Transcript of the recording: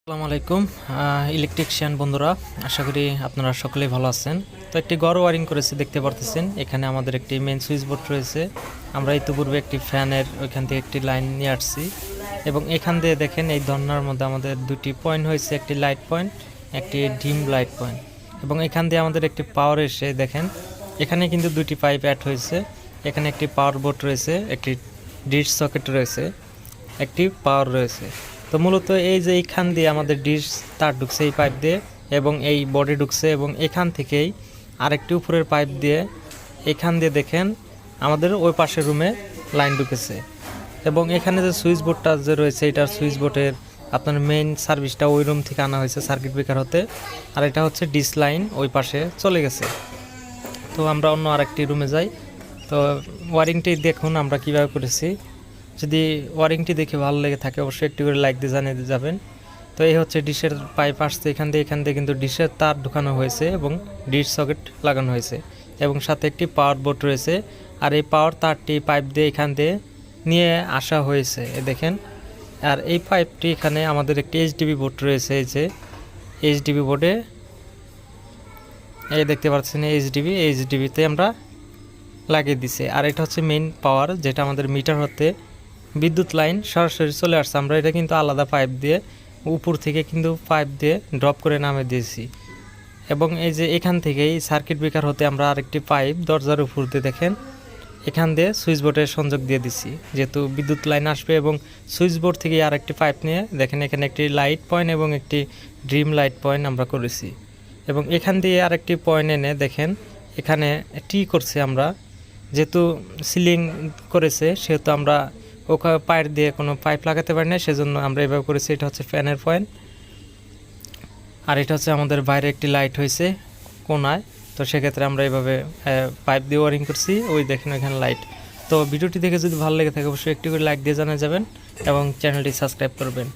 আসসালামু আলাইকুম ইলেকট্রিশিয়ান বন্ধুরা, আশা করি আপনারা সকলেই ভালো আছেন। তো একটি ঘর ওয়ারিং করেছি, দেখতে পারতেছেন। এখানে আমাদের একটি মেন সুইচ বোর্ড রয়েছে। আমরা ইতিপূর্বে একটি ফ্যানের ওইখান থেকে একটি লাইন নিয়ে আসছি এবং এখান দিয়ে দেখেন এই ধরনার মধ্যে আমাদের দুটি পয়েন্ট হয়েছে, একটি লাইট পয়েন্ট, একটি ডিম লাইট পয়েন্ট। এবং এখান দিয়ে আমাদের একটি পাওয়ার এসে দেখেন এখানে কিন্তু দুটি পাইপ অ্যাড হয়েছে। এখানে একটি পাওয়ার বোর্ড রয়েছে, একটি ডিশ সকেট রয়েছে, একটি পাওয়ার রয়েছে। তো মূলত এই যে এইখান দিয়ে আমাদের ডিশ তার ঢুকছে এই পাইপ দিয়ে এবং এই বডি ঢুকছে এবং এখান থেকেই আরেকটি উপরের পাইপ দিয়ে এখান দিয়ে দেখেন আমাদের ওই পাশের রুমে লাইন ঢুকেছে। এবং এখানে যে সুইচ বোর্ডটা যে রয়েছে, এটার সুইচ বোর্ডের আপনার মেইন সার্ভিসটা ওই রুম থেকে আনা হয়েছে সার্কিট ব্রেকার হতে, আর এটা হচ্ছে ডিশ লাইন ওই পাশে চলে গেছে। তো আমরা অন্য আরেকটি রুমে যাই। তো ওয়ারিংটি দেখুন আমরা কিভাবে করেছি। যদি ওয়ারিংটি দেখে ভালো লেগে থাকে অবশ্যই একটু করে লাইক দিয়ে জানিয়ে যাবেন। তো এই হচ্ছে ডিশের পাইপ আসছে এখান দিয়ে কিন্তু ডিশের তার ঢুকানো হয়েছে এবং ডিশ সকেট লাগানো হয়েছে এবং সাথে একটি পাওয়ার বোর্ড রয়েছে। আর এই পাওয়ার তারটি পাইপ দিয়ে এখান দিয়ে নিয়ে আসা হয়েছে, দেখেন। আর এই পাইপটি এখানে আমাদের একটি এইচডিবি বোর্ড রয়েছে, এই যে এইচডিবি বোর্ডে এই দেখতে পাচ্ছেন এইচডিবিতে আমরা লাগিয়ে দিছে। আর এটা হচ্ছে মেইন পাওয়ার, যেটা আমাদের মিটার হতে বিদ্যুৎ লাইন সরাসরি চলে আসছে। আমরা এটা কিন্তু আলাদা পাইপ দিয়ে উপর থেকে কিন্তু পাইপ দিয়ে ড্রপ করে নামে দিয়েছি। এবং এই যে এখান থেকেই সার্কিট ব্রেকার হতে আমরা আরেকটি পাইপ দরজার উপর দিয়ে দেখেন এখান দিয়ে সুইচ বোর্ডের সংযোগ দিয়ে দিছি, যেহেতু বিদ্যুৎ লাইন আসবে। এবং সুইচ বোর্ড থেকে আরেকটি পাইপ নিয়ে দেখেন এখানে একটি লাইট পয়েন্ট এবং একটি ড্রিম লাইট পয়েন্ট আমরা করেছি। এবং এখান দিয়ে আরেকটি পয়েন্ট এনে দেখেন এখানে টি করছে আমরা, যেহেতু সিলিং করেছে সেহেতু আমরা ওখানে পাইপ দিয়ে কোনো পাইপ লাগাতে পারি না, সেজন্য আমরা এভাবে করেছি। এটা হচ্ছে ফ্যানের পয়েন্ট। আর এটা হচ্ছে আমাদের বাইরে একটি লাইট হয়েছে কোনায়, তো সেক্ষেত্রে আমরা এইভাবে পাইপ দিয়ে ওয়ারিং করছি। ওই দেখেন এখানে লাইট। তো ভিডিওটি দেখে যদি ভালো লেগে থাকে অবশ্যই একটু করে লাইক দিয়ে জানা যাবেন এবং চ্যানেলটি সাবস্ক্রাইব করবেন।